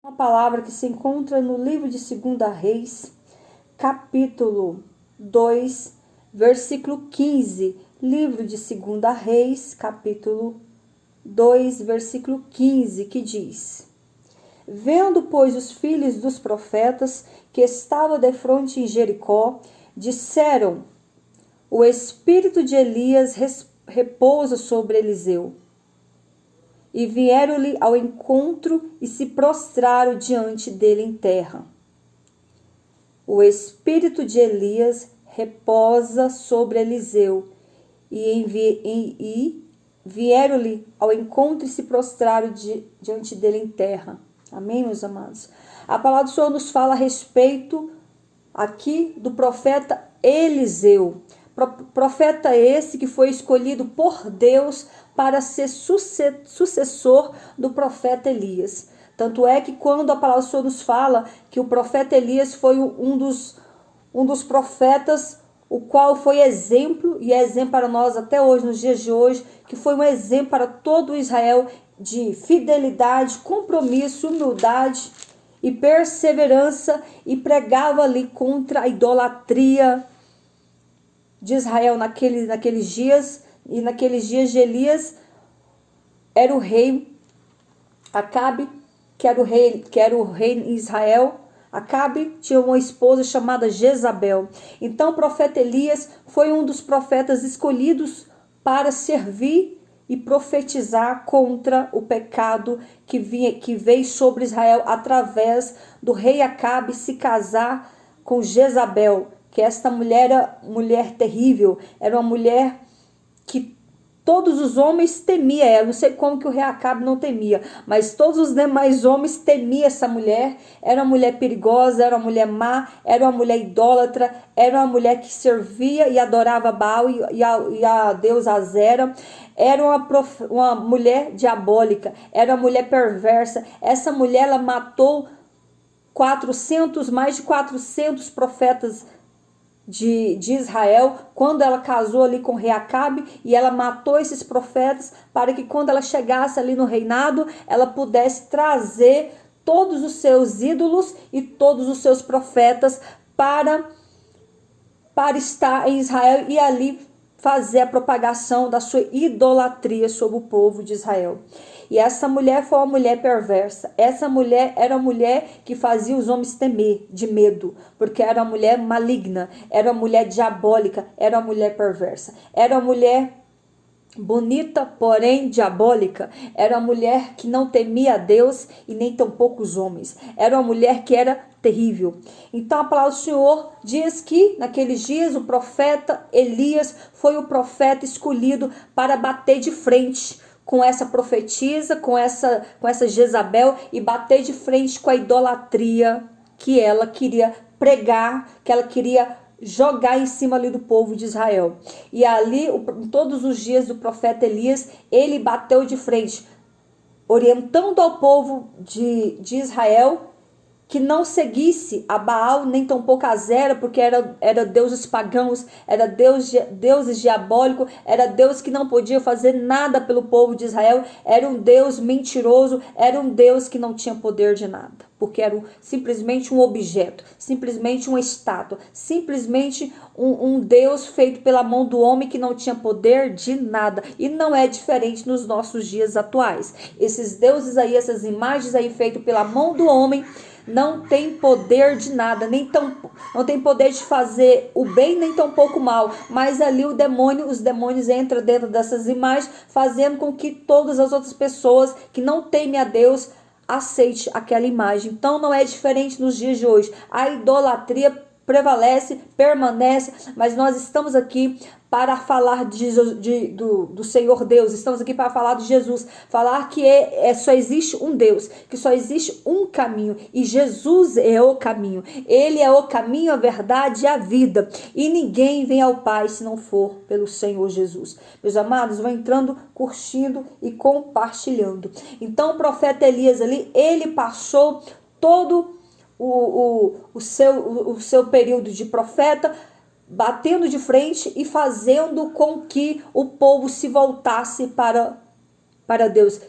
Uma palavra que se encontra no livro de 2 Reis, capítulo 2, versículo 15. Livro de 2 Reis, capítulo 2, versículo 15, que diz: Vendo, pois, os filhos dos profetas que estavam defronte em Jericó, disseram: O espírito de Elias repousa sobre Eliseu. E vieram-lhe ao encontro e se prostraram diante dele em terra. O espírito de Elias repousa sobre Eliseu, e vieram-lhe ao encontro e se prostraram diante dele em terra. Amém, meus amados? A palavra do Senhor nos fala a respeito aqui do profeta Eliseu. Profeta esse que foi escolhido por Deus para ser sucessor do profeta Elias. Tanto é que quando a palavra do Senhor nos fala que o profeta Elias foi um dos profetas, o qual foi exemplo, e é exemplo para nós até hoje, nos dias de hoje, que foi um exemplo para todo Israel de fidelidade, compromisso, humildade e perseverança, e pregava ali contra a idolatria de Israel naqueles dias. E naqueles dias de Elias era o rei Acabe, que era o rei em Israel. Acabe tinha uma esposa chamada Jezabel. Então o profeta Elias foi um dos profetas escolhidos para servir e profetizar contra o pecado que veio sobre Israel através do rei Acabe se casar com Jezabel, que esta mulher era mulher terrível, era uma mulher que todos os homens temiam ela. Não sei como que o rei Acabe não temia, mas todos os demais homens temiam essa mulher. Era uma mulher perigosa, era uma mulher má, era uma mulher idólatra, era uma mulher que servia e adorava Baal e a deusa Azera. Era uma mulher diabólica, era uma mulher perversa. Essa mulher, ela matou mais de 400 profetas de Israel, quando ela casou ali com o rei Acabe, e ela matou esses profetas para que quando ela chegasse ali no reinado, ela pudesse trazer todos os seus ídolos e todos os seus profetas para estar em Israel e ali fazer a propagação da sua idolatria sobre o povo de Israel. E essa mulher foi uma mulher perversa. Essa mulher era uma mulher que fazia os homens temer de medo, porque era uma mulher maligna, era uma mulher diabólica, era uma mulher perversa. Era uma mulher bonita, porém diabólica. Era uma mulher que não temia a Deus e nem tampouco os homens. Era uma mulher que era terrível. Então a palavra do Senhor diz que naqueles dias o profeta Elias foi o profeta escolhido para bater de frente com essa profetisa, com essa Jezabel, e bater de frente com a idolatria que ela queria pregar, que ela queria jogar em cima ali do povo de Israel. E ali, todos os dias do profeta Elias, ele bateu de frente, orientando ao povo de Israel que não seguisse a Baal, nem tampouco a Azera, porque era deuses pagãos, era deuses diabólicos, era Deus que não podia fazer nada pelo povo de Israel, era um Deus mentiroso, era um Deus que não tinha poder de nada, porque era simplesmente um objeto, simplesmente uma estátua, simplesmente um Deus feito pela mão do homem que não tinha poder de nada. E não é diferente nos nossos dias atuais. Esses deuses aí, essas imagens aí feitas pela mão do homem, não tem poder de nada, não tem poder de fazer o bem, nem tampouco o mal. Mas ali os demônios entram dentro dessas imagens, fazendo com que todas as outras pessoas que não temem a Deus aceite aquela imagem. Então não é diferente nos dias de hoje. A idolatria prevalece, permanece, mas nós estamos aqui para falar do Senhor Deus, estamos aqui para falar de Jesus, falar que só existe um Deus, que só existe um caminho, e Jesus é o caminho. Ele é o caminho, a verdade e a vida, e ninguém vem ao Pai se não for pelo Senhor Jesus. Meus amados, vão entrando, curtindo e compartilhando. Então o profeta Elias ali, ele passou todo o seu período de profeta, batendo de frente e fazendo com que o povo se voltasse para para Deus,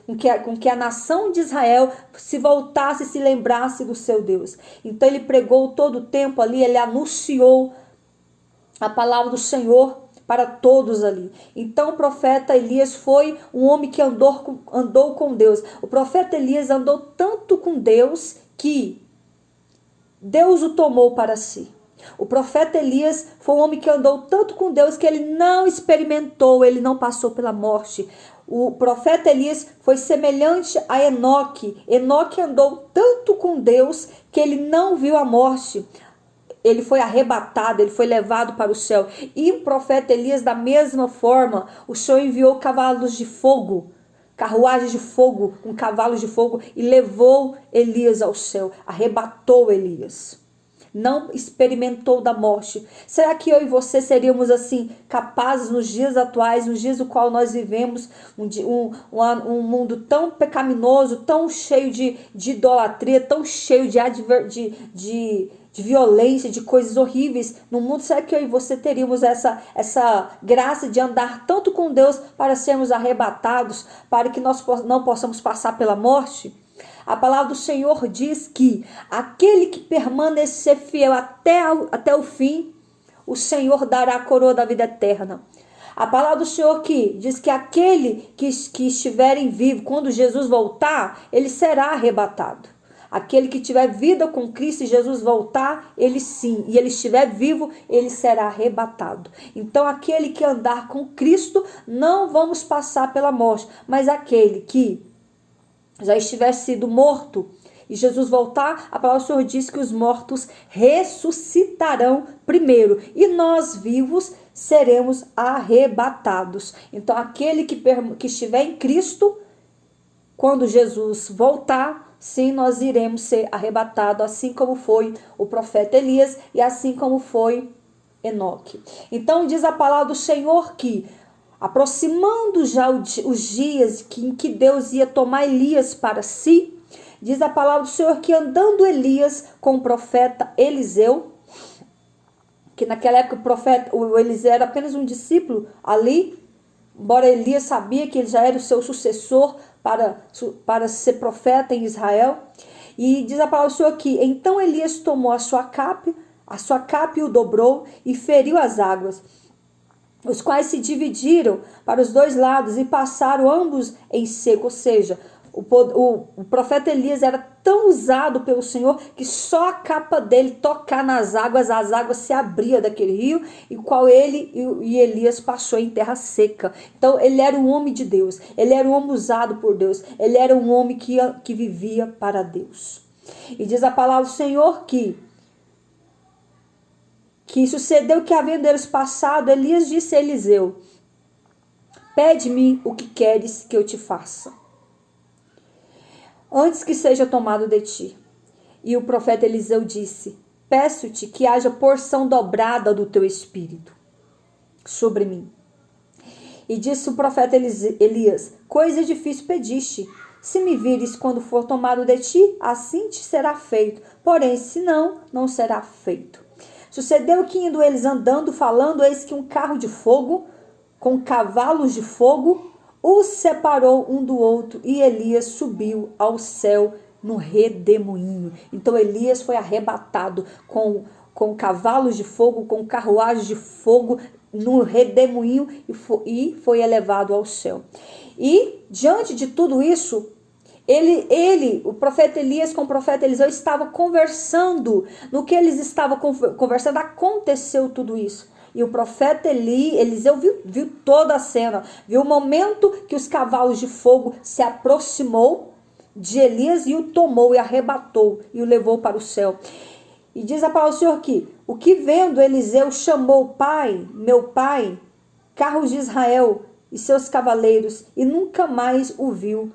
com que a nação de Israel se voltasse e se lembrasse do seu Deus. Então ele pregou todo o tempo ali, ele anunciou a palavra do Senhor para todos ali. Então o profeta Elias foi um homem que andou com Deus. O profeta Elias andou tanto com Deus que Deus o tomou para si. O profeta Elias foi um homem que andou tanto com Deus que ele não experimentou, ele não passou pela morte. O profeta Elias foi semelhante a Enoque. Enoque andou tanto com Deus que ele não viu a morte. Ele foi arrebatado, ele foi levado para o céu. E o profeta Elias, da mesma forma, o Senhor enviou cavalos de fogo, carruagens de fogo, com cavalos de fogo, e levou Elias ao céu, arrebatou Elias. Não experimentou da morte. Será que eu e você seríamos assim capazes nos dias atuais, nos dias no qual nós vivemos, um mundo tão pecaminoso, tão cheio de idolatria, tão cheio de violência, de coisas horríveis no mundo? Será que eu e você teríamos essa graça de andar tanto com Deus para sermos arrebatados, para que nós não possamos passar pela morte? A palavra do Senhor diz que aquele que permanecer fiel até o fim, o Senhor dará a coroa da vida eterna. A palavra do Senhor que diz que aquele que estiverem vivo, quando Jesus voltar, ele será arrebatado. Aquele que tiver vida com Cristo e Jesus voltar, ele sim, e ele estiver vivo, ele será arrebatado. Então aquele que andar com Cristo, não vamos passar pela morte, mas aquele que já estiver sido morto e Jesus voltar, a palavra do Senhor diz que os mortos ressuscitarão primeiro e nós vivos seremos arrebatados. Então aquele que estiver em Cristo, quando Jesus voltar, sim, nós iremos ser arrebatados, assim como foi o profeta Elias e assim como foi Enoque. Então diz a palavra do Senhor que, aproximando já os dias em que Deus ia tomar Elias para si, diz a palavra do Senhor que andando Elias com o profeta Eliseu, que naquela época o Eliseu era apenas um discípulo ali, embora Elias sabia que ele já era o seu sucessor para ser profeta em Israel. E diz a palavra do Senhor que então Elias tomou a sua capa e o dobrou e feriu as águas, os quais se dividiram para os dois lados e passaram ambos em seco. Ou seja, o profeta Elias era tão usado pelo Senhor que só a capa dele tocar nas águas, as águas se abriam daquele rio, e qual ele e Elias passou em terra seca. Então ele era um homem de Deus, ele era um homem usado por Deus, ele era um homem que vivia para Deus. E diz a palavra do Senhor que sucedeu que, havendo eles passado, Elias disse a Eliseu: pede-me o que queres que eu te faça, antes que seja tomado de ti. E o profeta Eliseu disse: peço-te que haja porção dobrada do teu espírito sobre mim. E disse o profeta Elias: coisa difícil pediste. Se me vires quando for tomado de ti, assim te será feito. Porém, se não, não será feito. Sucedeu que, indo eles andando, falando, eis que um carro de fogo, com cavalos de fogo, os separou um do outro, e Elias subiu ao céu no redemoinho. Então Elias foi arrebatado com cavalos de fogo, com carruagens de fogo, no redemoinho, e foi elevado ao céu. E diante de tudo isso, o profeta Elias com o profeta Eliseu estavam conversando. No que eles estavam conversando, aconteceu tudo isso. E o profeta Eliseu viu toda a cena, viu o momento que os cavalos de fogo se aproximou de Elias e o tomou e arrebatou e o levou para o céu. E diz a palavra do Senhor que, o que vendo Eliseu chamou: pai, meu pai, carros de Israel e seus cavaleiros, e nunca mais o viu.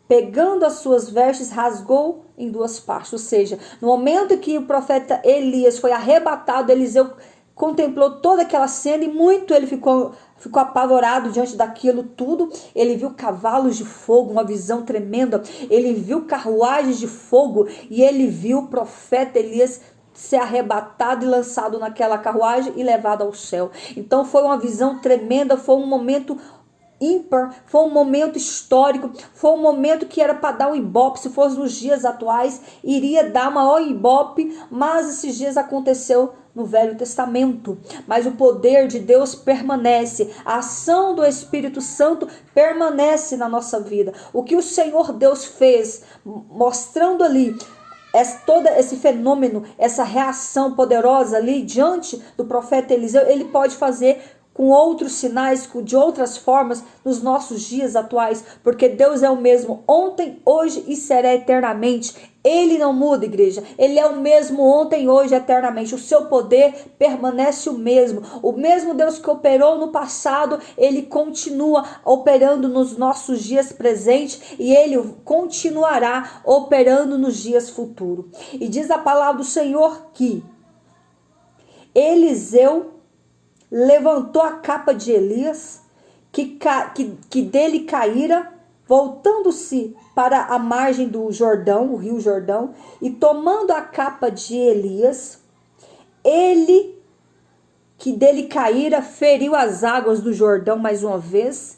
Pegando as suas vestes, rasgou em duas partes. Ou seja, no momento que o profeta Elias foi arrebatado, Eliseu contemplou toda aquela cena e muito ele ficou apavorado diante daquilo tudo. Ele viu cavalos de fogo, uma visão tremenda. Ele viu carruagens de fogo e ele viu o profeta Elias ser arrebatado e lançado naquela carruagem e levado ao céu. Então foi uma visão tremenda, foi um momento ímpar, foi um momento histórico, foi um momento que era para dar um ibope. Se fosse nos dias atuais, iria dar maior ibope, mas esses dias aconteceu no Velho Testamento. Mas o poder de Deus permanece, a ação do Espírito Santo permanece na nossa vida. O que o Senhor Deus fez, mostrando ali todo esse fenômeno, essa reação poderosa ali diante do profeta Eliseu, ele pode fazer com outros sinais, de outras formas, nos nossos dias atuais, porque Deus é o mesmo ontem, hoje e será eternamente. Ele não muda, igreja. Ele é o mesmo ontem, hoje, eternamente. O seu poder permanece o mesmo. O mesmo Deus que operou no passado, ele continua operando nos nossos dias presentes e ele continuará operando nos dias futuros. E diz a palavra do Senhor que Eliseu levantou a capa de Elias, que dele caíra, voltando-se para a margem do Jordão, o rio Jordão, e tomando a capa de Elias, ele que dele caíra, feriu as águas do Jordão mais uma vez,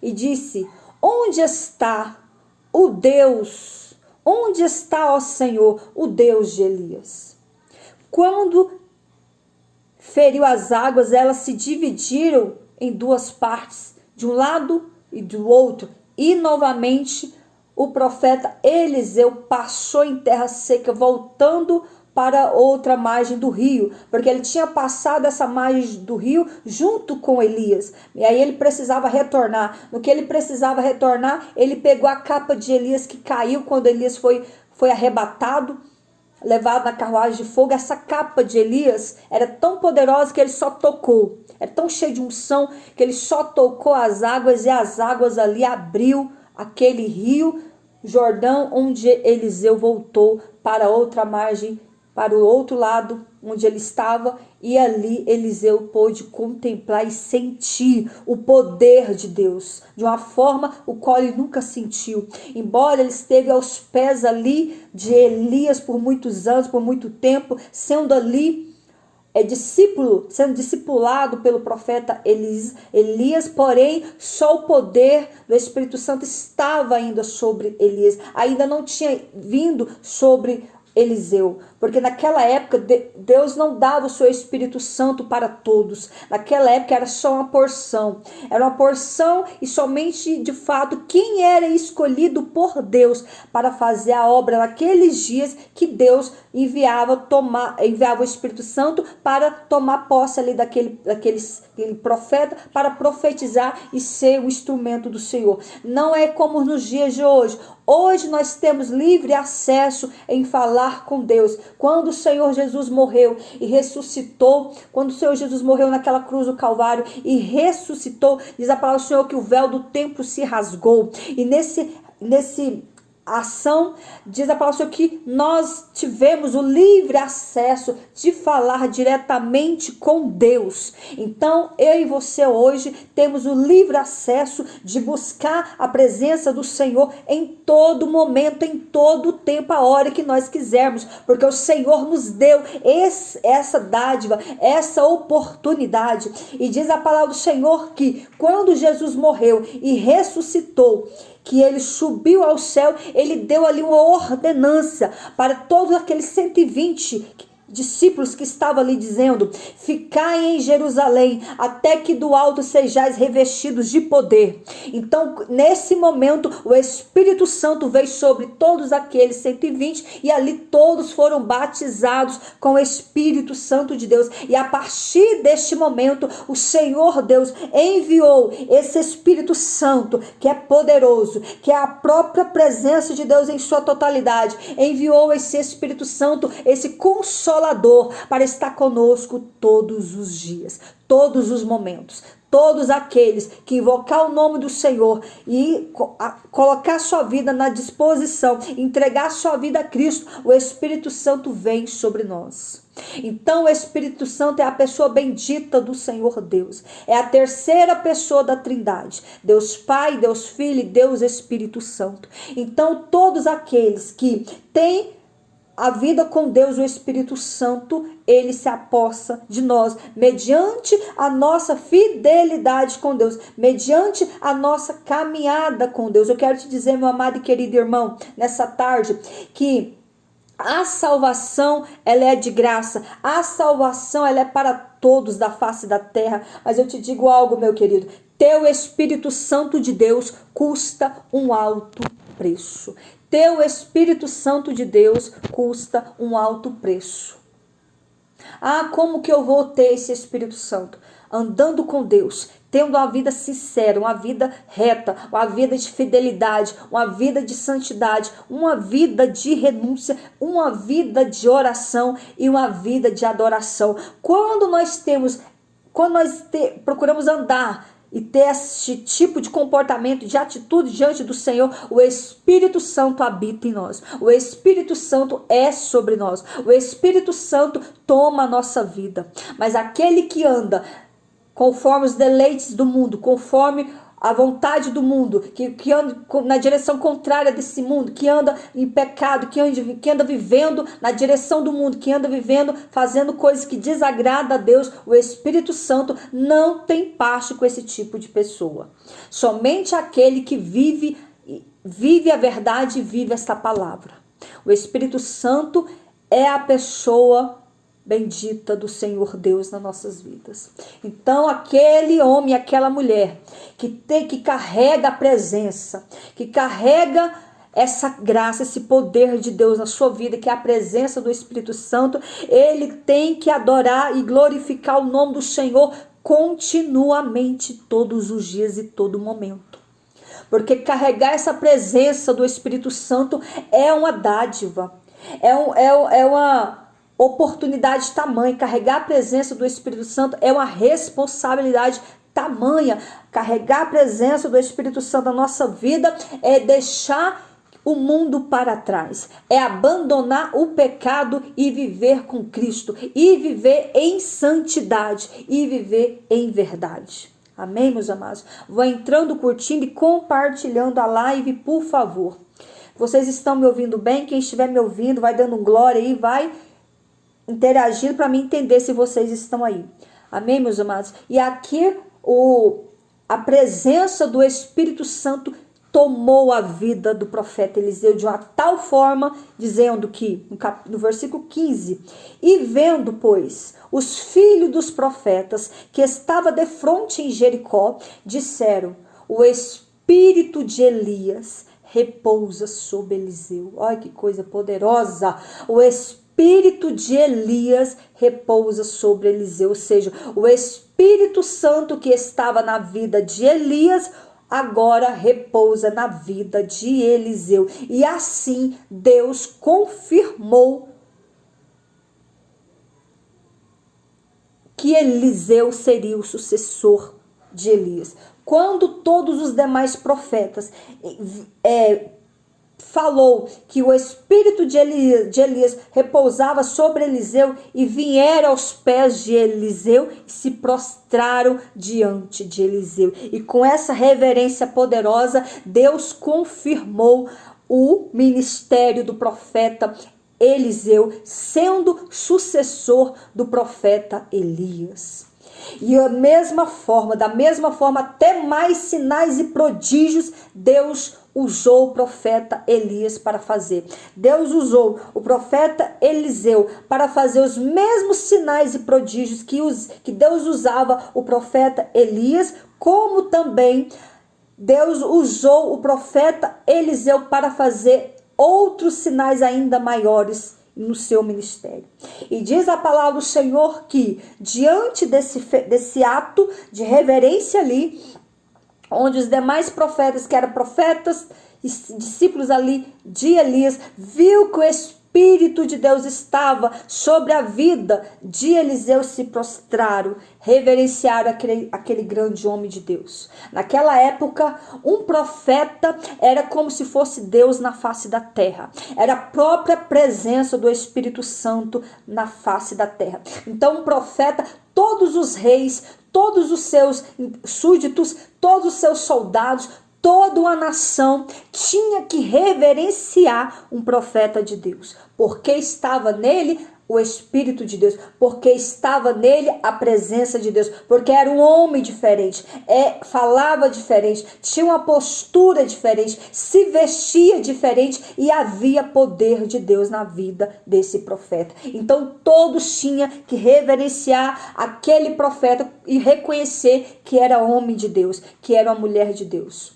e disse: onde está o Deus? Onde está, ó Senhor, o Deus de Elias? Quando feriu as águas, elas se dividiram em duas partes, de um lado e do outro, e novamente o profeta Eliseu passou em terra seca, voltando para outra margem do rio, porque ele tinha passado essa margem do rio junto com Elias, e aí ele precisava retornar. No que ele precisava retornar, ele pegou a capa de Elias que caiu quando Elias foi arrebatado, levado na carruagem de fogo. Essa capa de Elias era tão poderosa que ele só tocou, era tão cheio de unção que ele só tocou as águas, e as águas ali abriu aquele rio Jordão, onde Eliseu voltou para outra margem, para o outro lado onde ele estava, e ali Eliseu pôde contemplar e sentir o poder de Deus, de uma forma o qual ele nunca sentiu. Embora ele esteve aos pés ali de Elias por muitos anos, por muito tempo, sendo ali sendo discipulado pelo profeta Elias, porém só o poder do Espírito Santo estava ainda sobre Elias, ainda não tinha vindo sobre Eliseu, porque naquela época Deus não dava o seu Espírito Santo para todos. Naquela época era só uma porção, e somente de fato quem era escolhido por Deus para fazer a obra naqueles dias que Deus enviava o Espírito Santo para tomar posse ali daquele profeta, para profetizar e ser um instrumento do Senhor. Não é como nos dias de hoje. Hoje nós temos livre acesso em falar com Deus. Quando o Senhor Jesus morreu e ressuscitou, quando o Senhor Jesus morreu naquela cruz do Calvário e ressuscitou, diz a palavra do Senhor que o véu do templo se rasgou. E nesse ação, diz a palavra do Senhor que nós tivemos o livre acesso de falar diretamente com Deus. Então, eu e você hoje temos o livre acesso de buscar a presença do Senhor em todo momento, em todo tempo, a hora que nós quisermos, porque o Senhor nos deu essa dádiva, essa oportunidade. E diz a palavra do Senhor que quando Jesus morreu e ressuscitou, que ele subiu ao céu, ele deu ali uma ordenança para todos aqueles 120 discípulos que estavam ali dizendo: ficai em Jerusalém até que do alto sejais revestidos de poder. Então nesse momento o Espírito Santo veio sobre todos aqueles 120 e ali todos foram batizados com o Espírito Santo de Deus, e a partir deste momento o Senhor Deus enviou esse Espírito Santo que é poderoso, que é a própria presença de Deus em sua totalidade. Enviou esse Espírito Santo, esse Consolador, para estar conosco todos os dias, todos os momentos. Todos aqueles que invocar o nome do Senhor e colocar sua vida na disposição, entregar sua vida a Cristo, o Espírito Santo vem sobre nós. Então o Espírito Santo é a pessoa bendita do Senhor Deus, é a terceira pessoa da Trindade, Deus Pai, Deus Filho e Deus Espírito Santo. Então todos aqueles que têm a vida com Deus, o Espírito Santo, ele se apossa de nós, mediante a nossa fidelidade com Deus, mediante a nossa caminhada com Deus. Eu quero te dizer, meu amado e querido irmão, nessa tarde, que a salvação, ela é de graça. A salvação, ela é para todos da face da terra. Mas eu te digo algo, meu querido. Ter o Espírito Santo de Deus custa um alto preço. Ter o Espírito Santo de Deus custa um alto preço. Ah, como que eu vou ter esse Espírito Santo? Andando com Deus, tendo uma vida sincera, uma vida reta, uma vida de fidelidade, uma vida de santidade, uma vida de renúncia, uma vida de oração e uma vida de adoração. Quando nós procuramos andar e ter esse tipo de comportamento, de atitude diante do Senhor, o Espírito Santo habita em nós. O Espírito Santo é sobre nós. O Espírito Santo toma a nossa vida. Mas aquele que anda conforme os deleites do mundo, conforme a vontade do mundo, que anda na direção contrária desse mundo, que anda em pecado, que anda vivendo na direção do mundo, que anda vivendo, fazendo coisas que desagradam a Deus, o Espírito Santo não tem parte com esse tipo de pessoa. Somente aquele que vive a verdade e vive esta palavra. O Espírito Santo é a pessoa bendita do Senhor Deus nas nossas vidas. Então, aquele homem, aquela mulher que carrega a presença, que carrega essa graça, esse poder de Deus na sua vida, que é a presença do Espírito Santo, ele tem que adorar e glorificar o nome do Senhor continuamente, todos os dias e todo momento. Porque carregar essa presença do Espírito Santo é uma dádiva, é uma oportunidade tamanha. Carregar a presença do Espírito Santo é uma responsabilidade tamanha. Carregar a presença do Espírito Santo na nossa vida é deixar o mundo para trás, é abandonar o pecado e viver com Cristo, e viver em santidade, e viver em verdade. Amém, meus amados? Vou entrando, curtindo e compartilhando a live, por favor. Vocês estão me ouvindo bem? Quem estiver me ouvindo, vai dando glória aí, vai interagindo para mim entender se vocês estão aí. Amém, meus amados? E aqui a presença do Espírito Santo tomou a vida do profeta Eliseu de uma tal forma, dizendo que, no versículo 15, e vendo, pois, os filhos dos profetas que estava defronte em Jericó, disseram, o Espírito de Elias repousa sobre Eliseu. Olha que coisa poderosa! O Espírito de Elias repousa sobre Eliseu, ou seja, o Espírito Santo que estava na vida de Elias agora repousa na vida de Eliseu. E assim Deus confirmou que Eliseu seria o sucessor de Elias. Quando todos os demais profetas falou que o Espírito de Elias repousava sobre Eliseu e vieram aos pés de Eliseu e se prostraram diante de Eliseu. E com essa reverência poderosa, Deus confirmou o ministério do profeta Eliseu, sendo sucessor do profeta Elias. E da mesma forma, até mais sinais e prodígios, Deus usou o profeta Elias para fazer. Deus usou o profeta Eliseu para fazer os mesmos sinais e prodígios que Deus usava o profeta Elias, como também Deus usou o profeta Eliseu para fazer outros sinais ainda maiores no seu ministério. E diz a palavra do Senhor que, diante desse ato de reverência ali, onde os demais profetas, que eram profetas e discípulos ali de Elias, viu que o Espírito de Deus estava sobre a vida de Eliseu, se prostraram, reverenciaram aquele grande homem de Deus. Naquela época, um profeta era como se fosse Deus na face da terra. Era a própria presença do Espírito Santo na face da terra. Então, um profeta, todos os reis, todos os seus súditos, todos os seus soldados, toda uma nação tinha que reverenciar um profeta de Deus, porque estava nele o Espírito de Deus, porque estava nele a presença de Deus, porque era um homem diferente, falava diferente, tinha uma postura diferente, se vestia diferente e havia poder de Deus na vida desse profeta. Então todos tinham que reverenciar aquele profeta e reconhecer que era homem de Deus, que era uma mulher de Deus.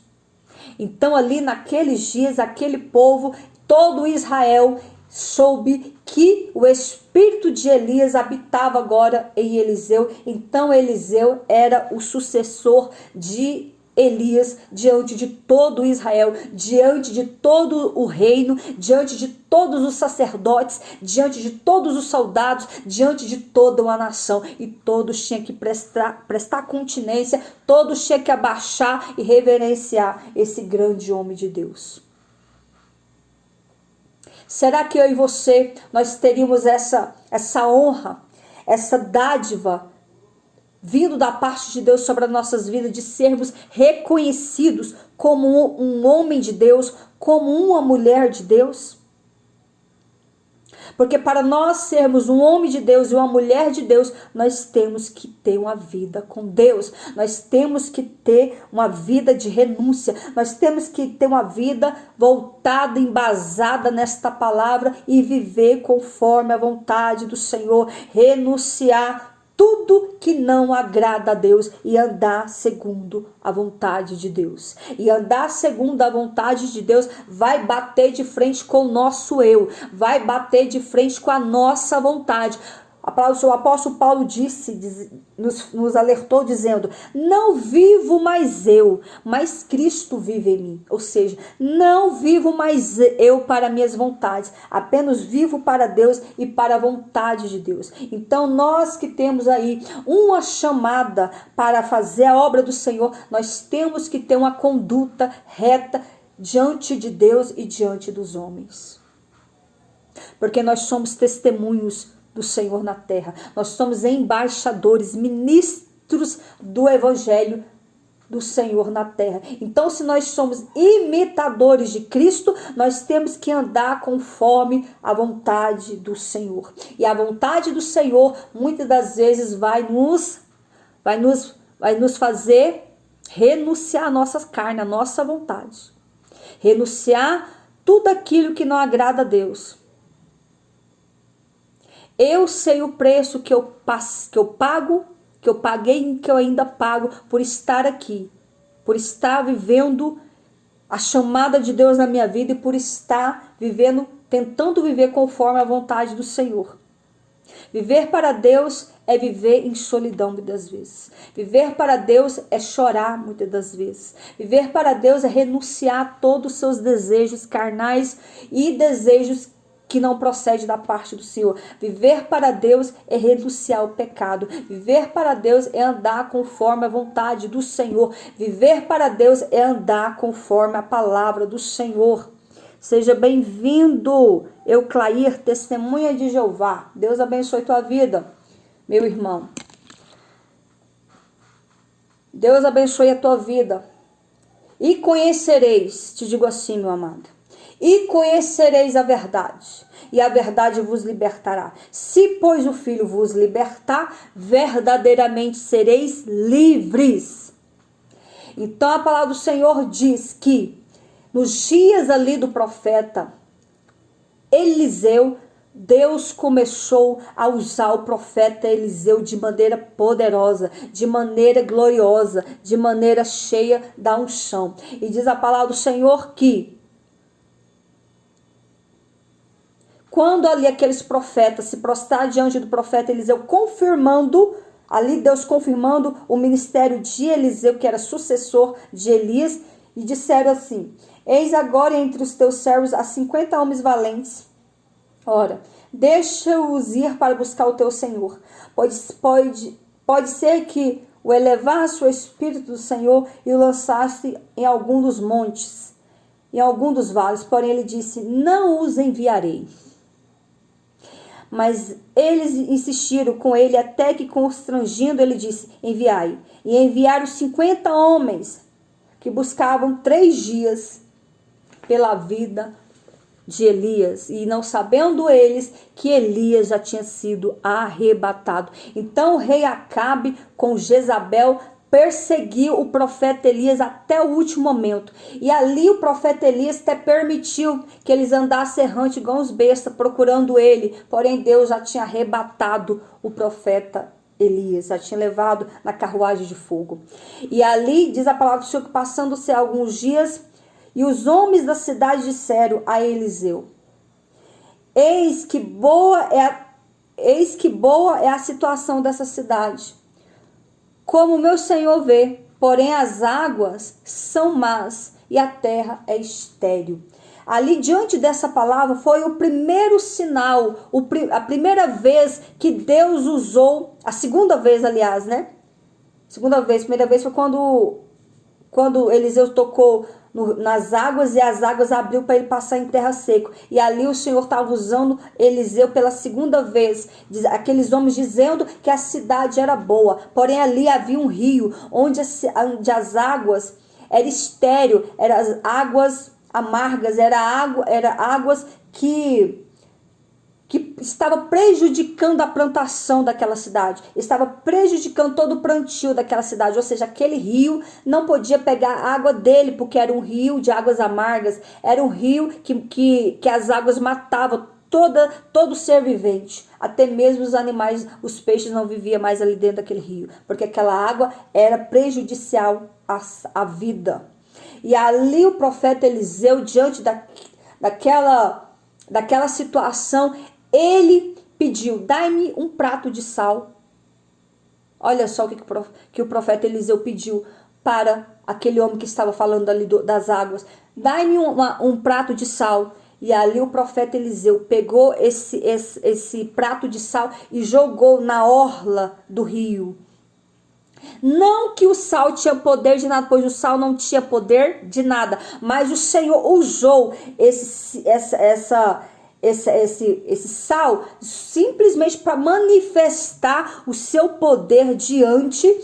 Então ali naqueles dias, aquele povo, todo Israel soube que o espírito de Elias habitava agora em Eliseu. Então Eliseu era o sucessor de Elias diante de todo Israel, diante de todo o reino, diante de todos os sacerdotes, diante de todos os soldados, diante de toda uma nação. E todos tinham que prestar continência, todos tinham que abaixar e reverenciar esse grande homem de Deus. Será que eu e você, nós teríamos essa honra, essa dádiva vindo da parte de Deus sobre as nossas vidas, de sermos reconhecidos como um homem de Deus, como uma mulher de Deus? Porque para nós sermos um homem de Deus e uma mulher de Deus, nós temos que ter uma vida com Deus. Nós temos que ter uma vida de renúncia. Nós temos que ter uma vida voltada, embasada nesta palavra e viver conforme a vontade do Senhor. Renunciar tudo que não agrada a Deus e andar segundo a vontade de Deus. E andar segundo a vontade de Deus vai bater de frente com o nosso eu, vai bater de frente com a nossa vontade. O apóstolo Paulo nos alertou dizendo: não vivo mais eu, mas Cristo vive em mim. Ou seja, não vivo mais eu para minhas vontades, apenas vivo para Deus e para a vontade de Deus. Então nós que temos aí uma chamada para fazer a obra do Senhor, nós temos que ter uma conduta reta diante de Deus e diante dos homens. Porque nós somos testemunhos do Senhor na terra. Nós somos embaixadores, ministros do Evangelho do Senhor na terra. Então, se nós somos imitadores de Cristo, nós temos que andar conforme a vontade do Senhor. E a vontade do Senhor, muitas das vezes, vai nos fazer renunciar à nossa carne, à nossa vontade. Renunciar tudo aquilo que não agrada a Deus. Eu sei o preço que eu pago, que eu paguei e que eu ainda pago por estar aqui, por estar vivendo a chamada de Deus na minha vida e por estar vivendo, tentando viver conforme a vontade do Senhor. Viver para Deus é viver em solidão muitas vezes. Viver para Deus é chorar muitas das vezes. Viver para Deus é renunciar a todos os seus desejos carnais e desejos que não procede da parte do Senhor. Viver para Deus é renunciar ao pecado. Viver para Deus é andar conforme a vontade do Senhor. Viver para Deus é andar conforme a palavra do Senhor. Seja bem-vindo, Euclair, testemunha de Jeová. Deus abençoe tua vida, meu irmão. Deus abençoe a tua vida. E conhecereis, te digo assim, meu amado, e conhecereis a verdade, e a verdade vos libertará. Se, pois, o Filho vos libertar, verdadeiramente sereis livres. Então a palavra do Senhor diz que nos dias ali do profeta Eliseu, Deus começou a usar o profeta Eliseu de maneira poderosa, de maneira gloriosa, de maneira cheia da unção. E diz a palavra do Senhor que quando ali aqueles profetas se prostraram diante do profeta Eliseu, confirmando, ali Deus confirmando o ministério de Eliseu, que era sucessor de Elias, e disseram assim: eis agora entre os teus servos há 50 homens valentes. Ora, deixa-os ir para buscar o teu Senhor. Pode ser que o elevasse o Espírito do Senhor e o lançasse em algum dos montes, em algum dos vales. Porém ele disse: não os enviarei. Mas eles insistiram com ele até que, constrangindo, ele disse: enviai. E enviaram 50 homens que buscavam 3 dias pela vida de Elias, e não sabendo eles que Elias já tinha sido arrebatado. Então o rei Acabe com Jezabel perseguiu o profeta Elias até o último momento. E ali o profeta Elias até permitiu que eles andassem errante igual uns bestas procurando ele. Porém Deus já tinha arrebatado o profeta Elias, já tinha levado na carruagem de fogo. E ali diz a palavra do Senhor que passando-se alguns dias, e os homens da cidade disseram a Eliseu: Eis que boa é a situação dessa cidade, como meu senhor vê, porém as águas são más e a terra é estéril. Ali diante dessa palavra foi o primeiro sinal, a primeira vez que Deus usou, a segunda vez aliás, né? Primeira vez foi quando Eliseu tocou nas águas e as águas abriu para ele passar em terra seca. E ali o Senhor estava usando Eliseu pela segunda vez. Aqueles homens dizendo que a cidade era boa. Porém ali havia um rio onde as águas eram estéril, eram as águas amargas, eram águas que estava prejudicando a plantação daquela cidade, estava prejudicando todo o plantio daquela cidade, ou seja, aquele rio não podia pegar a água dele, porque era um rio de águas amargas, era um rio que as águas matavam todo ser vivente, até mesmo os animais, os peixes não viviam mais ali dentro daquele rio, porque aquela água era prejudicial à vida. E ali o profeta Eliseu, diante daquela situação, ele pediu: dai-me um prato de sal. Olha só o que o profeta Eliseu pediu para aquele homem que estava falando ali das águas. Dai-me um prato de sal. E ali o profeta Eliseu pegou esse prato de sal e jogou na orla do rio. Não que o sal tinha poder de nada, pois o sal não tinha poder de nada. Mas o Senhor usou esse sal simplesmente para manifestar o seu poder diante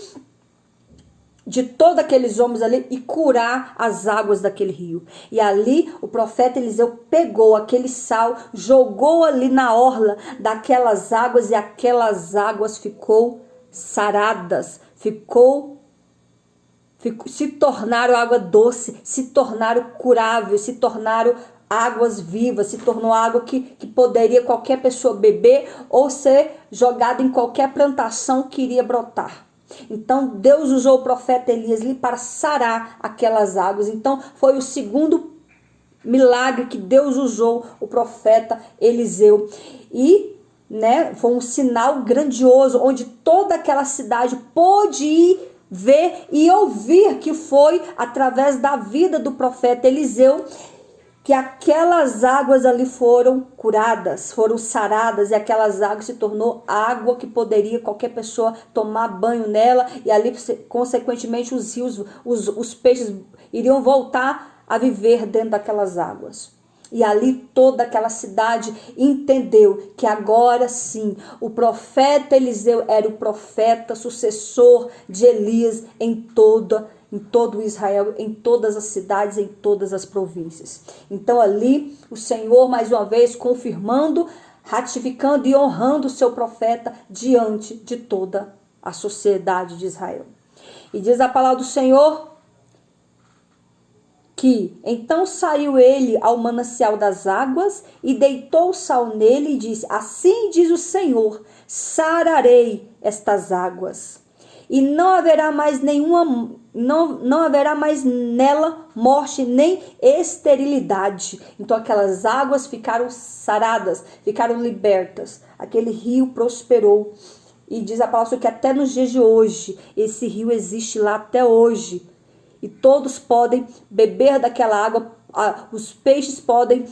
de todos aqueles homens ali e curar as águas daquele rio. E ali o profeta Eliseu pegou aquele sal, jogou ali na orla daquelas águas, e aquelas águas ficou saradas, se tornaram água doce, se tornaram curáveis, se tornaram águas vivas, se tornou água que poderia qualquer pessoa beber ou ser jogada em qualquer plantação que iria brotar. Então Deus usou o profeta Elias ali para sarar aquelas águas. Então foi o segundo milagre que Deus usou o profeta Eliseu. E foi um sinal grandioso, onde toda aquela cidade pôde ir ver e ouvir que foi através da vida do profeta Eliseu que aquelas águas ali foram curadas, foram saradas, e aquelas águas se tornou água que poderia qualquer pessoa tomar banho nela, e ali consequentemente os rios, os peixes iriam voltar a viver dentro daquelas águas. E ali toda aquela cidade entendeu que agora sim o profeta Eliseu era o profeta sucessor de Elias em todo Israel, em todas as cidades, em todas as províncias. Então ali o Senhor mais uma vez confirmando, ratificando e honrando o seu profeta diante de toda a sociedade de Israel. E diz a palavra do Senhor que então saiu ele ao manancial das águas e deitou o sal nele e disse: assim diz o Senhor, sararei estas águas, e não haverá mais não haverá mais nela morte nem esterilidade. Então aquelas águas ficaram saradas, ficaram libertas. Aquele rio prosperou. E diz a palavra que até nos dias de hoje, esse rio existe lá até hoje. E todos podem beber daquela água, os peixes podem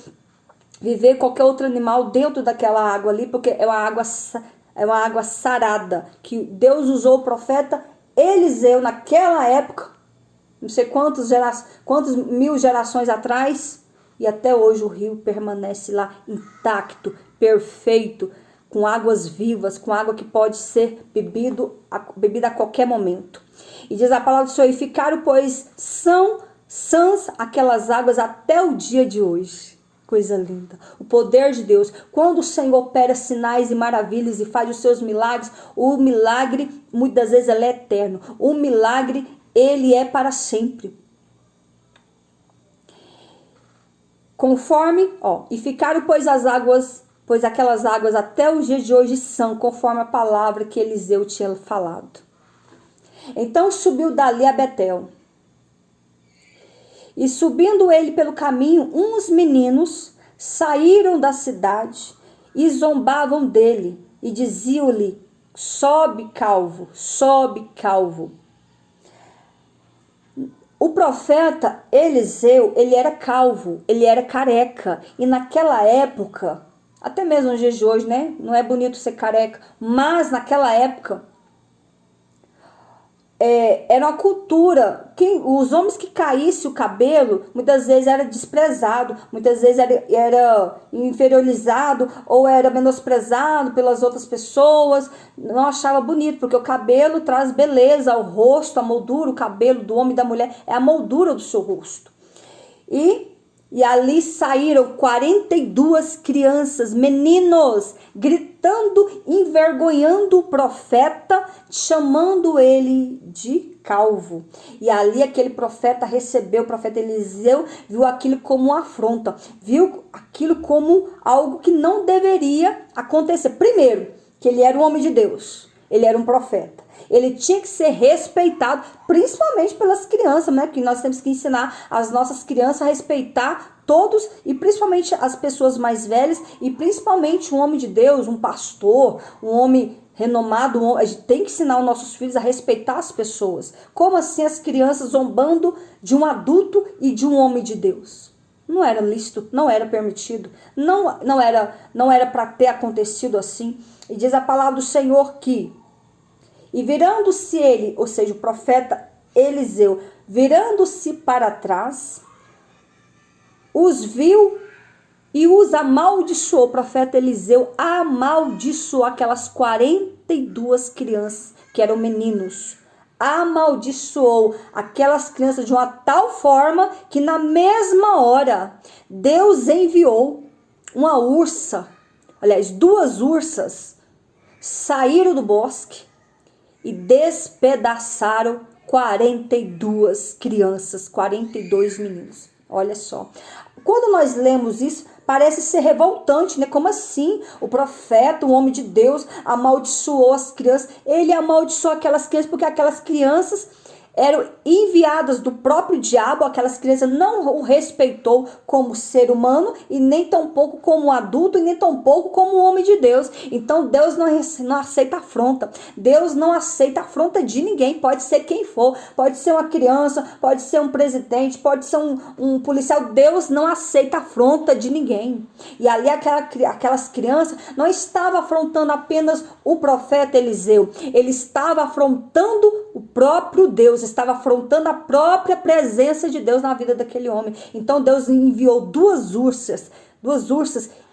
viver, qualquer outro animal dentro daquela água ali, porque é uma água sarada, que Deus usou o profeta Eliseu naquela época, não sei quantas mil gerações atrás, e até hoje o rio permanece lá intacto, perfeito, com águas vivas, com água que pode ser bebida a qualquer momento. E diz a palavra do Senhor, e ficaram, pois, sãs aquelas águas até o dia de hoje. Coisa linda. O poder de Deus. Quando o Senhor opera sinais e maravilhas e faz os seus milagres, o milagre, muitas vezes, ele é eterno. O milagre, ele é para sempre. Conforme, e ficaram, pois aquelas águas até o dia de hoje são, conforme a palavra que Eliseu tinha falado. Então subiu dali a Betel. E subindo ele pelo caminho, uns meninos saíram da cidade e zombavam dele e diziam-lhe, sobe calvo, sobe calvo. O profeta Eliseu, ele era calvo, ele era careca. E naquela época, até mesmo nos dias de hoje, né? Não é bonito ser careca, mas naquela época, era uma cultura, os homens que caísse o cabelo, muitas vezes era desprezado, muitas vezes era inferiorizado, ou era menosprezado pelas outras pessoas, não achava bonito, porque o cabelo traz beleza ao rosto, a moldura, o cabelo do homem e da mulher, é a moldura do seu rosto. E ali saíram 42 crianças, meninos, gritando, envergonhando o profeta, chamando ele de calvo. E ali aquele profeta recebeu, o profeta Eliseu, viu aquilo como uma afronta, viu aquilo como algo que não deveria acontecer. Primeiro, que ele era um homem de Deus, ele era um profeta. Ele tinha que ser respeitado, principalmente pelas crianças, né? Porque nós temos que ensinar as nossas crianças a respeitar todos, e principalmente as pessoas mais velhas, e principalmente um homem de Deus, um pastor, um homem renomado. A gente tem que ensinar os nossos filhos a respeitar as pessoas. Como assim as crianças zombando de um adulto e de um homem de Deus? Não era lícito, não era permitido, não era para ter acontecido assim. E diz a palavra do Senhor que, e virando-se ele, ou seja, o profeta Eliseu, virando-se para trás, os viu e os amaldiçoou. O profeta Eliseu amaldiçoou aquelas 42 crianças que eram meninos. Amaldiçoou aquelas crianças de uma tal forma que na mesma hora Deus enviou uma ursa, aliás, 2 ursas, saíram do bosque e despedaçaram 42 crianças, 42 meninos. Olha só. Quando nós lemos isso, parece ser revoltante, né? Como assim? O profeta, o homem de Deus, amaldiçoou as crianças. Ele amaldiçoou aquelas crianças porque aquelas crianças eram enviadas do próprio diabo. Aquelas crianças não o respeitou como ser humano, e nem tampouco como adulto, e nem tampouco como homem de Deus. Então Deus não aceita afronta. Deus não aceita afronta de ninguém. Pode ser quem for, pode ser uma criança, pode ser um presidente, pode ser um policial. Deus não aceita afronta de ninguém. E ali aquelas crianças não estavam afrontando apenas o profeta Eliseu, ele estava afrontando o próprio Deus, estava afrontando a própria presença de Deus na vida daquele homem. Então Deus enviou 2 ursas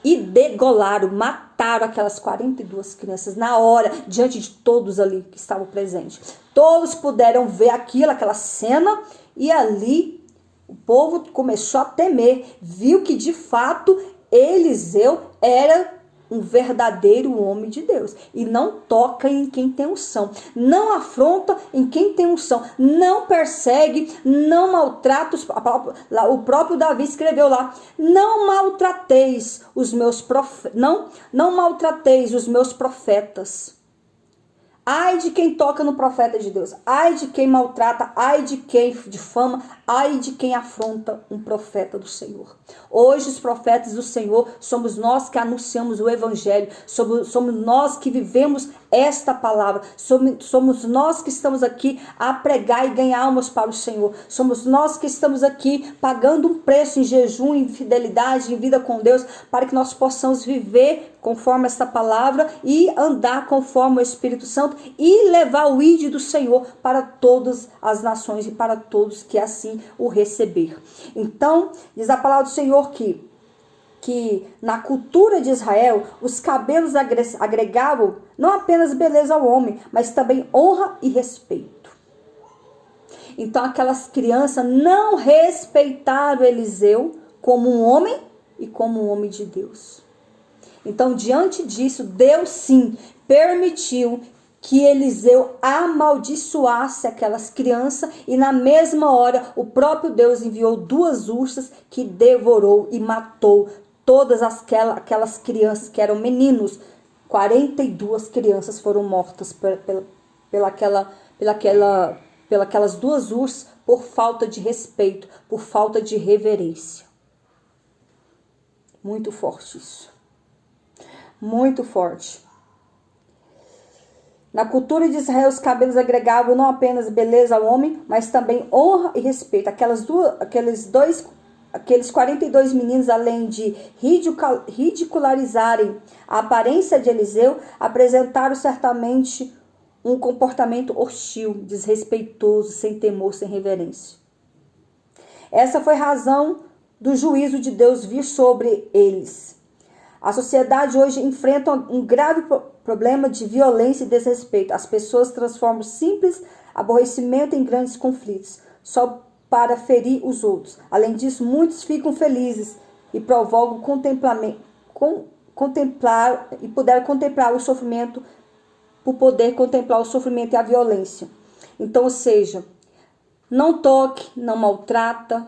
e degolaram, mataram aquelas 42 crianças na hora, diante de todos ali que estavam presentes. Todos puderam ver aquela cena, e ali o povo começou a temer, viu que de fato Eliseu era um verdadeiro homem de Deus, e não toca em quem tem unção, não afronta em quem tem unção, não persegue, não maltrata. O próprio Davi escreveu lá: não maltrateis os meus profetas, não maltrateis os meus profetas. Ai de quem toca no profeta de Deus, ai de quem maltrata, ai de quem difama, ai de quem afronta um profeta do Senhor. Hoje os profetas do Senhor somos nós que anunciamos o evangelho, somos nós que vivemos esta palavra, somos nós que estamos aqui a pregar e ganhar almas para o Senhor, somos nós que estamos aqui pagando um preço em jejum, em fidelidade, em vida com Deus, para que nós possamos viver conforme esta palavra e andar conforme o Espírito Santo e levar o ID do Senhor para todas as nações e para todos que assim o receber. Então, diz a palavra do Senhor que que na cultura de Israel, os cabelos agregavam não apenas beleza ao homem, mas também honra e respeito. Então aquelas crianças não respeitaram Eliseu como um homem e como um homem de Deus. Então, diante disso, Deus sim permitiu que Eliseu amaldiçoasse aquelas crianças, e na mesma hora o próprio Deus enviou 2 ursas que devorou e matou todas aquelas crianças que eram meninos. 42 crianças foram mortas pelas 2 ursas por falta de respeito, por falta de reverência. Muito forte isso. Muito forte. Na cultura de Israel, os cabelos agregavam não apenas beleza ao homem, mas também honra e respeito. Aqueles 42 meninos, além de ridicularizarem a aparência de Eliseu, apresentaram certamente um comportamento hostil, desrespeitoso, sem temor, sem reverência. Essa foi a razão do juízo de Deus vir sobre eles. A sociedade hoje enfrenta um grave problema de violência e desrespeito. As pessoas transformam simples aborrecimento em grandes conflitos, só para ferir os outros. Além disso, muitos ficam felizes e provocam contemplar o sofrimento, por poder contemplar o sofrimento e a violência. Então, ou seja, não toque, não maltrata,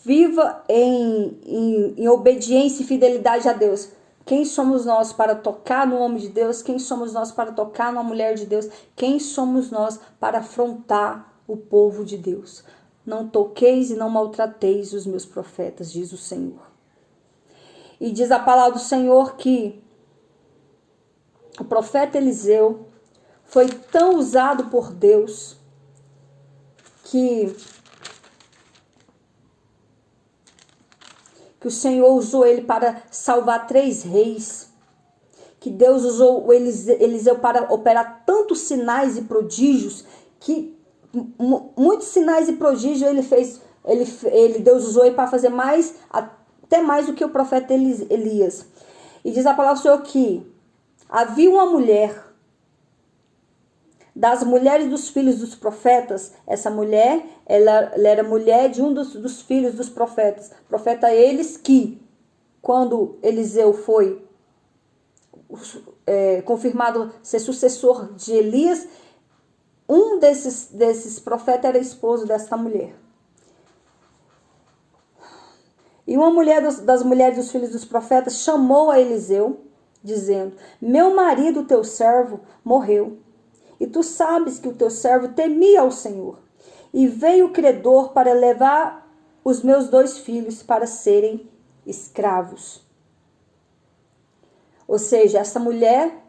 viva em obediência e fidelidade a Deus. Quem somos nós para tocar no homem de Deus? Quem somos nós para tocar numa mulher de Deus? Quem somos nós para afrontar o povo de Deus? Não toqueis e não maltrateis os meus profetas, diz o Senhor. E diz a palavra do Senhor que o profeta Eliseu foi tão usado por Deus que o Senhor usou ele para salvar 3 reis, que Deus usou o Eliseu para operar tantos sinais e prodígios, que muitos sinais e prodígios ele fez, Deus usou ele para fazer até mais do que o profeta Elias. E diz a palavra do Senhor que havia uma mulher, das mulheres dos filhos dos profetas. Essa mulher, ela era mulher de um dos filhos dos profetas. Profeta eles que, quando Eliseu foi confirmado ser sucessor de Elias, um desses profetas era esposo dessa mulher. E uma mulher das mulheres dos filhos dos profetas chamou a Eliseu, dizendo: meu marido, teu servo, morreu. E tu sabes que o teu servo temia ao Senhor. E veio o credor para levar os meus 2 filhos para serem escravos. Ou seja, essa mulher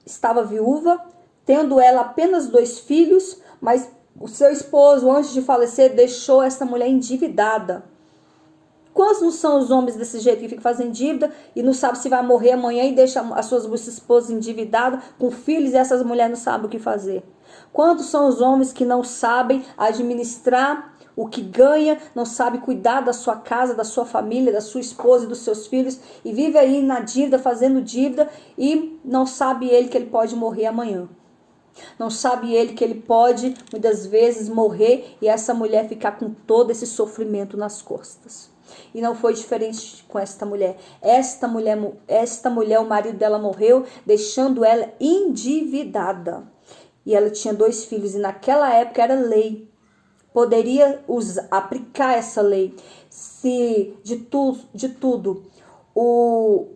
estava viúva, tendo ela apenas 2 filhos, mas o seu esposo, antes de falecer, deixou essa mulher endividada. Quantos não são os homens desse jeito que ficam fazendo dívida e não sabem se vai morrer amanhã e deixa as suas esposas endividadas com filhos e essas mulheres não sabem o que fazer? Quantos são os homens que não sabem administrar o que ganha, não sabem cuidar da sua casa, da sua família, da sua esposa e dos seus filhos e vive aí na dívida, fazendo dívida e não sabe ele que ele pode morrer amanhã? Não sabe ele que ele pode muitas vezes morrer e essa mulher ficar com todo esse sofrimento nas costas. E não foi diferente com esta mulher. Esta mulher, o marido dela morreu, deixando ela endividada. E ela tinha 2 filhos. E naquela época era lei. Poderia aplicar essa lei. Se de tudo o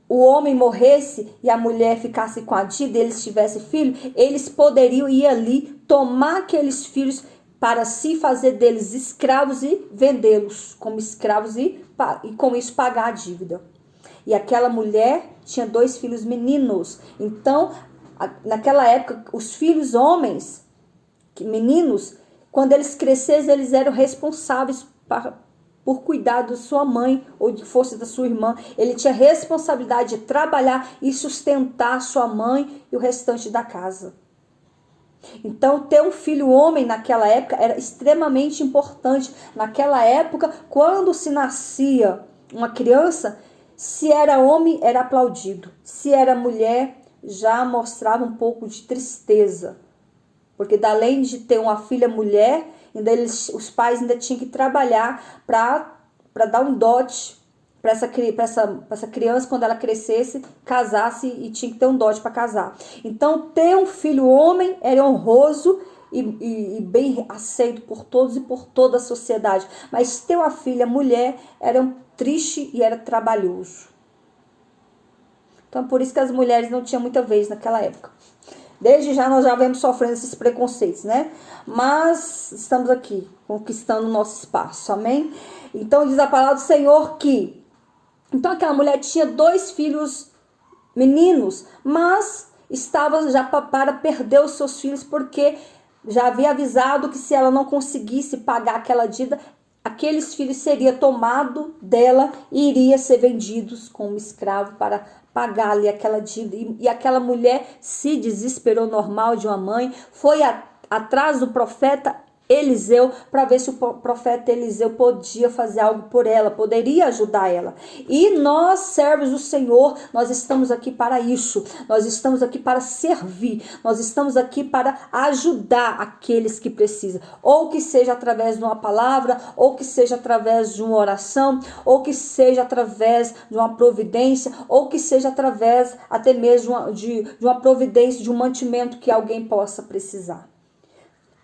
homem morresse e a mulher ficasse com a dívida, eles tivessem filho, eles poderiam ir ali, tomar aqueles filhos para se fazer deles escravos e vendê-los como escravos e com isso pagar a dívida. E aquela mulher tinha 2 filhos meninos. Então, naquela época, os filhos homens, meninos, quando eles crescessem, eles eram responsáveis por cuidar da sua mãe ou de força da sua irmã. Ele tinha responsabilidade de trabalhar e sustentar sua mãe e o restante da casa. Então, ter um filho homem naquela época era extremamente importante. Naquela época, quando se nascia uma criança, se era homem, era aplaudido. Se era mulher, já mostrava um pouco de tristeza. Porque além de ter uma filha mulher, ainda os pais ainda tinham que trabalhar para dar um dote para essa criança, quando ela crescesse, casasse, e tinha que ter um dote para casar. Então, ter um filho homem era honroso e bem aceito por todos e por toda a sociedade. Mas ter uma filha mulher era triste e era trabalhoso. Então, por isso que as mulheres não tinham muita vez naquela época. Desde já nós já vemos sofrendo esses preconceitos, né? Mas estamos aqui, conquistando o nosso espaço, amém? Então, diz a palavra do Senhor que... Então, aquela mulher tinha 2 filhos meninos, mas estava já para perder os seus filhos, porque já havia avisado que se ela não conseguisse pagar aquela dívida, aqueles filhos seriam tomados dela e iriam ser vendidos como escravo para pagar-lhe aquela dívida. E aquela mulher se desesperou, normal de uma mãe, foi atrás do profeta Eliseu para ver se o profeta Eliseu podia fazer algo por ela, poderia ajudar ela. E nós, servos do Senhor, nós estamos aqui para isso. Nós estamos aqui para servir. Nós estamos aqui para ajudar aqueles que precisam. Ou que seja através de uma palavra, ou que seja através de uma oração, ou que seja através de uma providência, ou que seja através até mesmo de uma providência, de um mantimento que alguém possa precisar.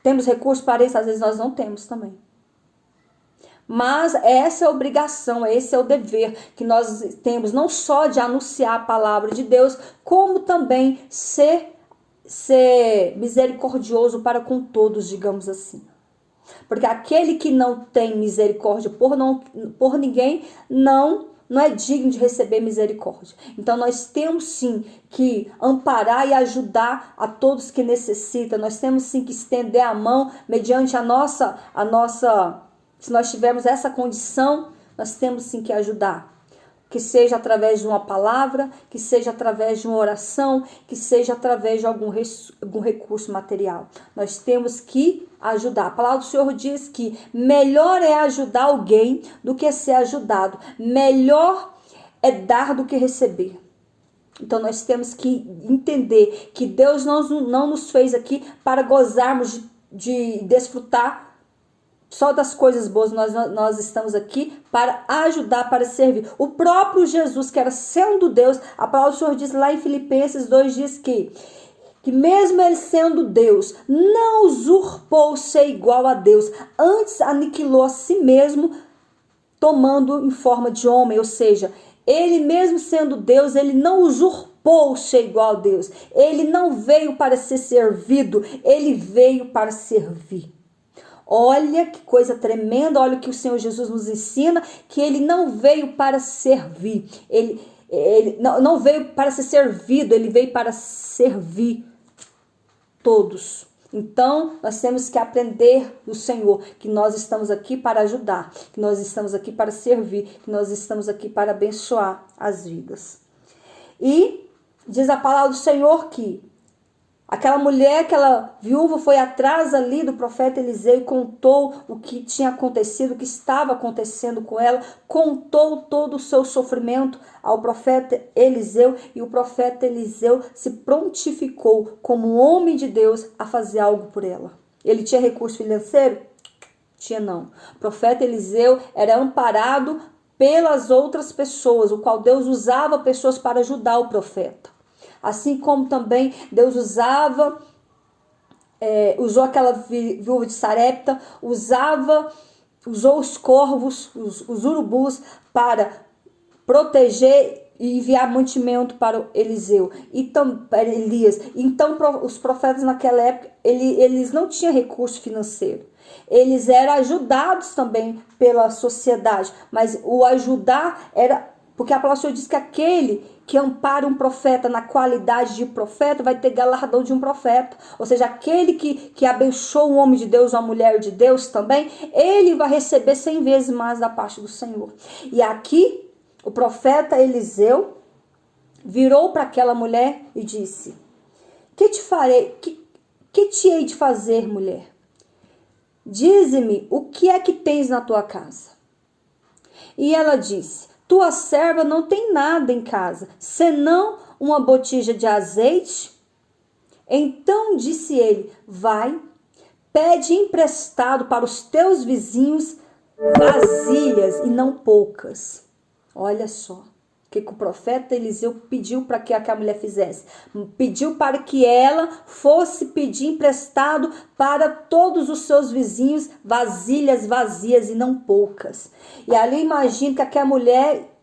Temos recursos para isso? Às vezes nós não temos também. Mas essa é a obrigação, esse é o dever que nós temos, não só de anunciar a palavra de Deus, como também ser misericordioso para com todos, digamos assim. Porque aquele que não tem misericórdia por ninguém, não é digno de receber misericórdia. Então nós temos sim que amparar e ajudar a todos que necessitam. Nós temos sim que estender a mão mediante a nossa, se nós tivermos essa condição, nós temos sim que ajudar. Que seja através de uma palavra, que seja através de uma oração, que seja através de algum recurso material. Nós temos que ajudar. A palavra do Senhor diz que melhor é ajudar alguém do que ser ajudado. Melhor é dar do que receber. Então nós temos que entender que Deus não nos fez aqui para gozarmos de desfrutar só das coisas boas. Nós estamos aqui para ajudar, para servir. O próprio Jesus, que era sendo Deus, a palavra do Senhor diz lá em Filipenses 2, diz que mesmo ele sendo Deus, não usurpou ser igual a Deus, antes aniquilou a si mesmo, tomando em forma de homem. Ou seja, ele mesmo sendo Deus, ele não usurpou ser igual a Deus. Ele não veio para ser servido, ele veio para servir. Olha que coisa tremenda, olha o que o Senhor Jesus nos ensina, que ele não veio para servir, ele não veio para ser servido, ele veio para servir todos. Então, nós temos que aprender do Senhor, que nós estamos aqui para ajudar, que nós estamos aqui para servir, que nós estamos aqui para abençoar as vidas. E diz a palavra do Senhor que aquela mulher, aquela viúva foi atrás ali do profeta Eliseu e contou o que tinha acontecido, o que estava acontecendo com ela, contou todo o seu sofrimento ao profeta Eliseu, e o profeta Eliseu se prontificou como um homem de Deus a fazer algo por ela. Ele tinha recurso financeiro? Tinha não. O profeta Eliseu era amparado pelas outras pessoas, o qual Deus usava pessoas para ajudar o profeta. Assim como também Deus usou aquela viúva de Sarepta, usou os corvos, os urubus, para proteger e enviar mantimento para Eliseu e para Elias. Então os profetas naquela época, eles não tinham recurso financeiro. Eles eram ajudados também pela sociedade, mas o ajudar era... Porque a palavra do Senhor diz que aquele que ampara um profeta na qualidade de profeta vai ter galardão de um profeta. Ou seja, aquele que abençoa um homem de Deus, uma mulher de Deus também, ele vai receber 100 vezes mais da parte do Senhor. E aqui, o profeta Eliseu virou para aquela mulher e disse: que Que te hei de fazer, mulher? Dize-me, o que é que tens na tua casa? E ela disse, tua serva não tem nada em casa, senão uma botija de azeite. Então disse ele, vai, pede emprestado para os teus vizinhos vasilhas e não poucas. Olha só. O que o profeta Eliseu pediu para que aquela mulher fizesse? Pediu para que ela fosse pedir emprestado para todos os seus vizinhos vasilhas vazias e não poucas. E ali imagino que aquela mulher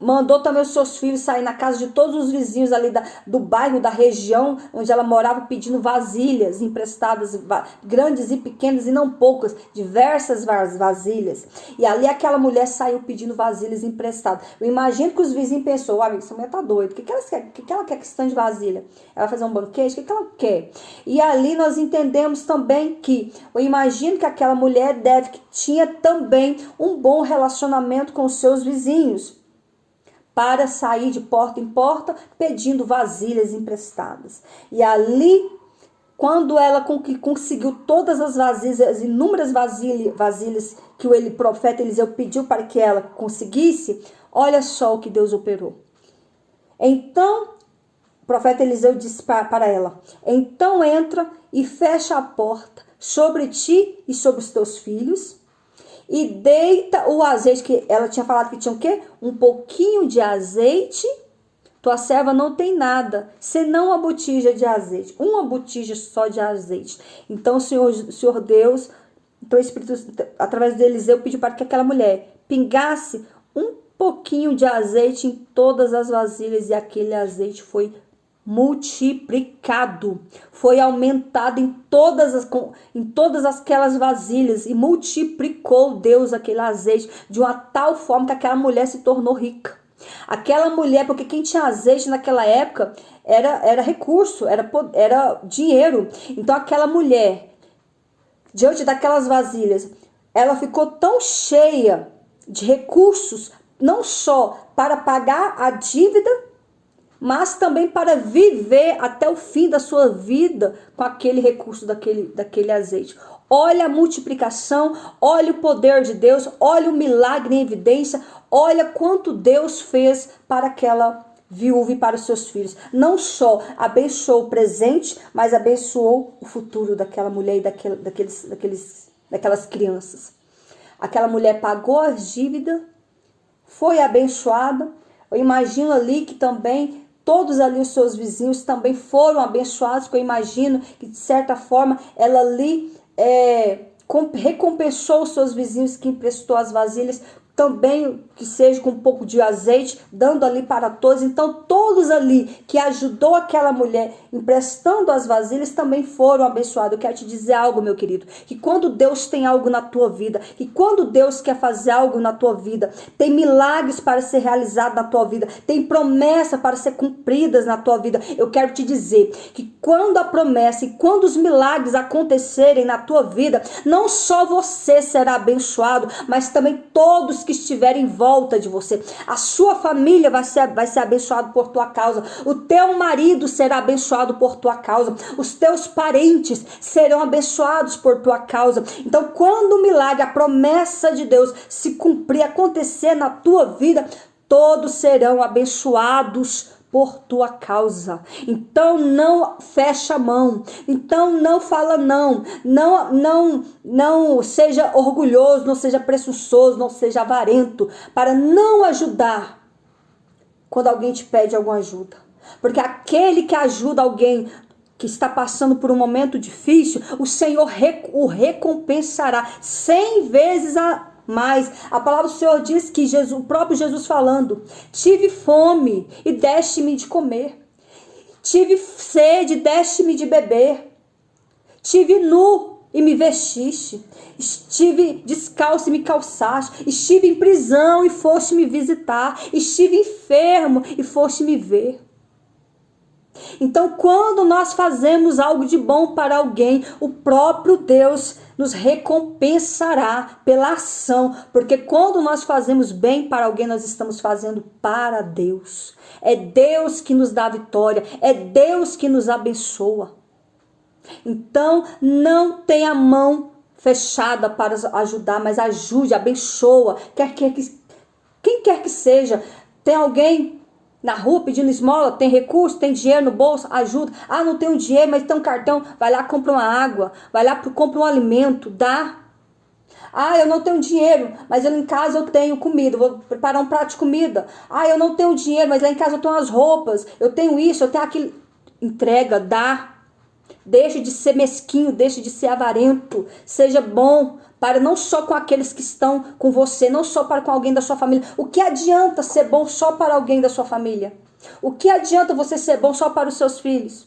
mandou também os seus filhos sair na casa de todos os vizinhos ali do bairro, da região onde ela morava, pedindo vasilhas emprestadas, grandes e pequenas e não poucas, diversas vasilhas. E ali aquela mulher saiu pedindo vasilhas emprestadas. Eu imagino que os vizinhos pensou, amigo, essa mulher tá doida, o que ela quer que esse tanto de vasilha? Ela vai fazer um banquete? O que ela quer? E ali nós entendemos também que, eu imagino que aquela mulher que tinha também um bom relacionamento com os seus vizinhos, para sair de porta em porta pedindo vasilhas emprestadas. E ali, quando ela conseguiu todas as vasilhas, as inúmeras vasilhas que o profeta Eliseu pediu para que ela conseguisse, olha só o que Deus operou. Então, o profeta Eliseu disse para ela, então entra e fecha a porta sobre ti e sobre os teus filhos, e deita o azeite, que ela tinha falado que tinha o quê? Um pouquinho de azeite. Tua serva não tem nada, senão uma botija de azeite. Uma botija só de azeite. Então o Senhor Deus, então o Espírito, através de Eliseu, pediu para que aquela mulher pingasse um pouquinho de azeite em todas as vasilhas. E aquele azeite foi multiplicado, foi aumentado em todas aquelas vasilhas, e multiplicou Deus aquele azeite de uma tal forma que aquela mulher se tornou rica. Aquela mulher, porque quem tinha azeite naquela época era recurso, era dinheiro. Então aquela mulher, diante daquelas vasilhas, ela ficou tão cheia de recursos, não só para pagar a dívida, mas também para viver até o fim da sua vida com aquele recurso daquele azeite. Olha a multiplicação, olha o poder de Deus, olha o milagre em evidência, olha quanto Deus fez para aquela viúva e para os seus filhos. Não só abençoou o presente, mas abençoou o futuro daquela mulher e daquelas crianças. Aquela mulher pagou as dívidas, foi abençoada. Eu imagino ali que também todos ali os seus vizinhos também foram abençoados, porque eu imagino que de certa forma ela ali recompensou os seus vizinhos que emprestou as vasilhas, também que seja com um pouco de azeite, dando ali para todos. Então todos ali que ajudou aquela mulher emprestando as vasilhas também foram abençoados. Eu quero te dizer algo, meu querido, que quando Deus tem algo na tua vida, que quando Deus quer fazer algo na tua vida, tem milagres para ser realizado na tua vida, tem promessas para ser cumpridas na tua vida. Eu quero te dizer que quando a promessa e quando os milagres acontecerem na tua vida, não só você será abençoado, mas também todos que estiverem em volta de você. A sua família vai ser abençoado por tua causa. O teu marido será abençoado por tua causa. Os teus parentes serão abençoados por tua causa. Então, quando o milagre, a promessa de Deus se cumprir, acontecer na tua vida, todos serão abençoados por tua causa. Então não fecha a mão. Então não fala não. Não seja orgulhoso, não seja presunçoso, não seja avarento para não ajudar quando alguém te pede alguma ajuda. Porque aquele que ajuda alguém que está passando por um momento difícil, o Senhor o recompensará 100 vezes mais. A palavra do Senhor diz que o próprio Jesus falando, tive fome e deste-me de comer, tive sede e deste-me de beber, tive nu e me vestiste, estive descalço e me calçaste, estive em prisão e foste me visitar, estive enfermo e foste me ver. Então, quando nós fazemos algo de bom para alguém, o próprio Deus nos recompensará pela ação, porque quando nós fazemos bem para alguém, nós estamos fazendo para Deus. É Deus que nos dá vitória, é Deus que nos abençoa. Então, não tenha a mão fechada para ajudar, mas ajude, abençoa. Quem quer que seja. Tem alguém na rua pedindo esmola? Tem recurso? Tem dinheiro no bolso? Ajuda. Ah, não tenho dinheiro, mas tem um cartão. Vai lá, compra uma água. Vai lá, compra um alimento. Dá. Ah, eu não tenho dinheiro, mas em casa eu tenho comida. Vou preparar um prato de comida. Ah, eu não tenho dinheiro, mas lá em casa eu tenho as roupas. Eu tenho isso, eu tenho aquilo. Entrega, dá. Deixe de ser mesquinho, deixe de ser avarento. Seja bom para não só com aqueles que estão com você, não só para com alguém da sua família. O que adianta ser bom só para alguém da sua família? O que adianta você ser bom só para os seus filhos?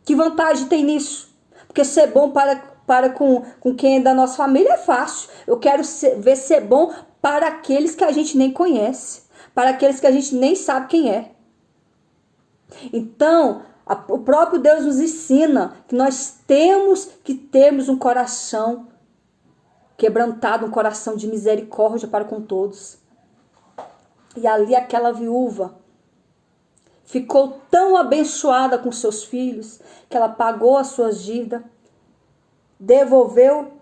Que vantagem tem nisso? Porque ser bom para com quem é da nossa família é fácil. Eu quero ver ser bom para aqueles que a gente nem conhece, para aqueles que a gente nem sabe quem é. Então, o próprio Deus nos ensina que nós temos que termos um coração quebrantado, um coração de misericórdia para com todos. E ali aquela viúva ficou tão abençoada com seus filhos que ela pagou as suas dívidas, devolveu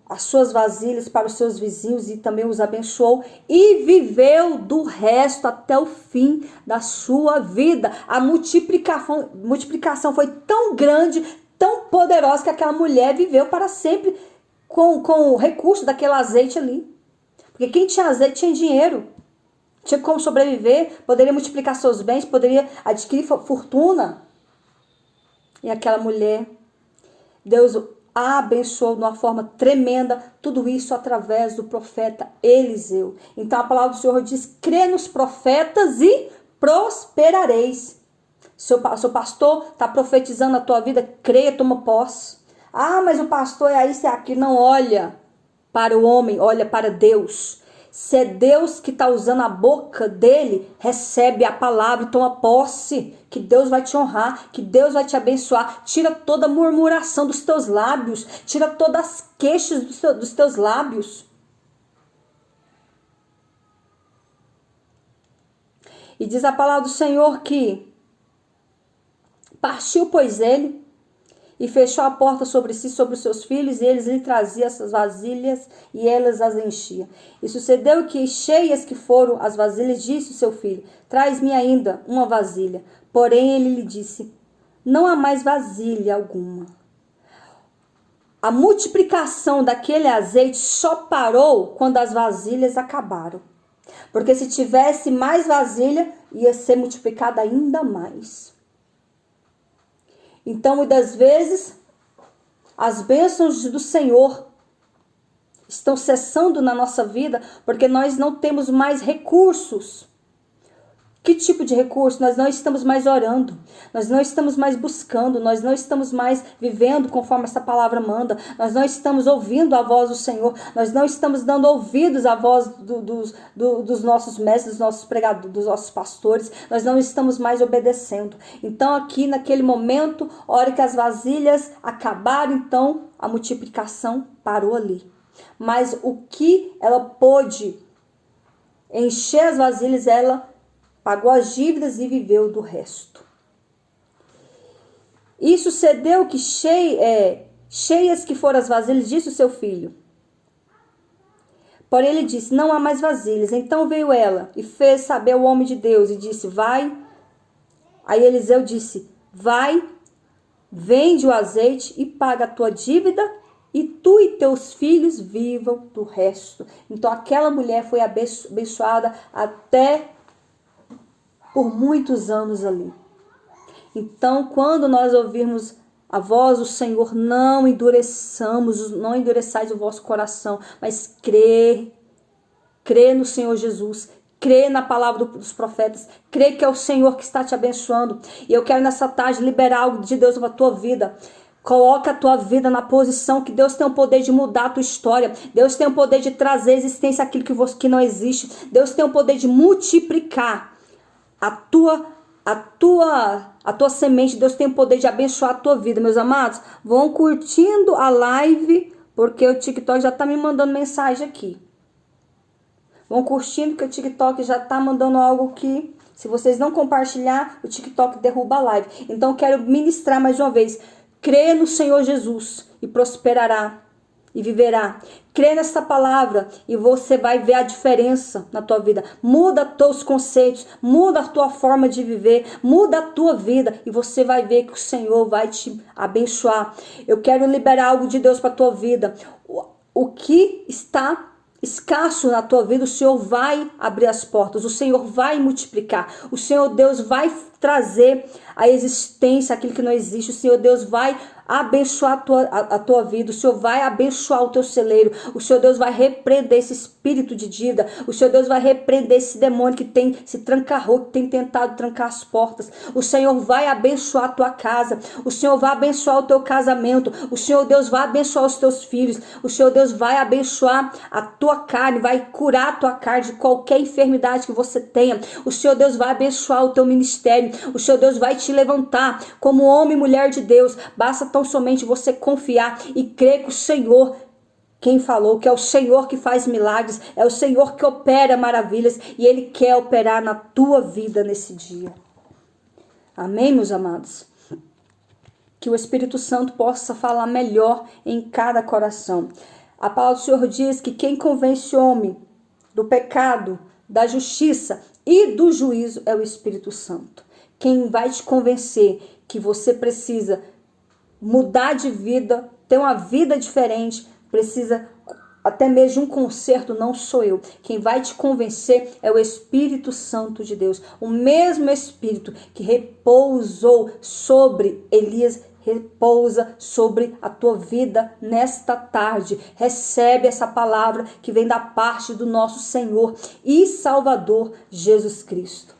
as suas vasilhas para os seus vizinhos e também os abençoou e viveu do resto até o fim da sua vida. A multiplicação foi tão grande, tão poderosa que aquela mulher viveu para sempre com o recurso daquele azeite ali. Porque quem tinha azeite tinha dinheiro, tinha como sobreviver, poderia multiplicar seus bens, poderia adquirir fortuna. E aquela mulher, Deus a abençoou de uma forma tremenda, tudo isso através do profeta Eliseu. Então a palavra do Senhor diz: crê nos profetas e prosperareis. Seu pastor está profetizando a tua vida, creia, toma posse. Ah, mas o pastor é isso e aquilo. Não olha para o homem, olha para Deus. Se é Deus que está usando a boca dele, recebe a palavra e toma posse. Que Deus vai te honrar, que Deus vai te abençoar. Tira toda a murmuração dos teus lábios. Tira todas as queixas dos teus lábios. E diz a palavra do Senhor que partiu, pois, ele, e fechou a porta sobre si, sobre os seus filhos, e eles lhe traziam essas vasilhas, e elas as enchiam. E sucedeu que, cheias que foram as vasilhas, disse o seu filho: traz-me ainda uma vasilha. Porém ele lhe disse: não há mais vasilha alguma. A multiplicação daquele azeite só parou quando as vasilhas acabaram. Porque se tivesse mais vasilha, ia ser multiplicada ainda mais. Então, muitas vezes, as bênçãos do Senhor estão cessando na nossa vida porque nós não temos mais recursos. Que tipo de recurso? Nós não estamos mais orando, nós não estamos mais buscando, nós não estamos mais vivendo conforme essa palavra manda, nós não estamos ouvindo a voz do Senhor, nós não estamos dando ouvidos à voz dos nossos mestres, dos nossos pregadores, dos nossos pastores, nós não estamos mais obedecendo. Então aqui naquele momento, a hora que as vasilhas acabaram, então a multiplicação parou ali. Mas o que ela pôde encher as vasilhas, ela pagou as dívidas e viveu do resto. E sucedeu que cheias que foram as vasilhas, disse o seu filho. Porém ele disse: não há mais vasilhas. Então veio ela e fez saber ao homem de Deus e disse: vai. Aí Eliseu disse: vai, vende o azeite e paga a tua dívida, e tu e teus filhos vivam do resto. Então aquela mulher foi abençoada até por muitos anos ali. Então, quando nós ouvirmos a voz do Senhor, não endureçais o vosso coração, mas crê no Senhor Jesus, crê na palavra dos profetas, crê que é o Senhor que está te abençoando. E eu quero nessa tarde liberar algo de Deus para a tua vida. Coloca a tua vida na posição que Deus tem o poder de mudar a tua história. Deus tem o poder de trazer à existência aquilo que não existe. Deus tem o poder de multiplicar a tua semente. Deus tem o poder de abençoar a tua vida, meus amados. Vão curtindo a live, porque o TikTok já tá me mandando mensagem aqui. Vão curtindo, que o TikTok já tá mandando algo que, se vocês não compartilhar, o TikTok derruba a live. Então eu quero ministrar mais uma vez. Crê no Senhor Jesus e prosperará e viverá. Crê nessa palavra e você vai ver a diferença na tua vida. Muda teus conceitos, muda a tua forma de viver, muda a tua vida e você vai ver que o Senhor vai te abençoar. Eu quero liberar algo de Deus para a tua vida. O que está escasso na tua vida, o Senhor vai abrir as portas, o Senhor vai multiplicar, o Senhor Deus vai trazer a existência aquilo que não existe, o Senhor Deus vai abençoar a tua vida, o Senhor vai abençoar o teu celeiro, o Senhor Deus vai repreender esse espírito de dívida, o Senhor Deus vai repreender esse demônio que tem se trancarrou, que tem tentado trancar as portas, o Senhor vai abençoar a tua casa, o Senhor vai abençoar o teu casamento, o Senhor Deus vai abençoar os teus filhos, o Senhor Deus vai abençoar a tua carne, vai curar a tua carne de qualquer enfermidade que você tenha, o Senhor Deus vai abençoar o teu ministério, o Senhor Deus vai te levantar como homem e mulher de Deus, basta tão somente você confiar e crer que o Senhor, quem falou, que é o Senhor que faz milagres, é o Senhor que opera maravilhas e Ele quer operar na tua vida nesse dia. Amém, meus amados? Que o Espírito Santo possa falar melhor em cada coração. A palavra do Senhor diz que quem convence o homem do pecado, da justiça e do juízo é o Espírito Santo. Quem vai te convencer que você precisa mudar de vida, ter uma vida diferente, precisa até mesmo de um conserto, não sou eu. Quem vai te convencer é o Espírito Santo de Deus. O mesmo Espírito que repousou sobre Elias, repousa sobre a tua vida nesta tarde. Recebe essa palavra que vem da parte do nosso Senhor e Salvador Jesus Cristo.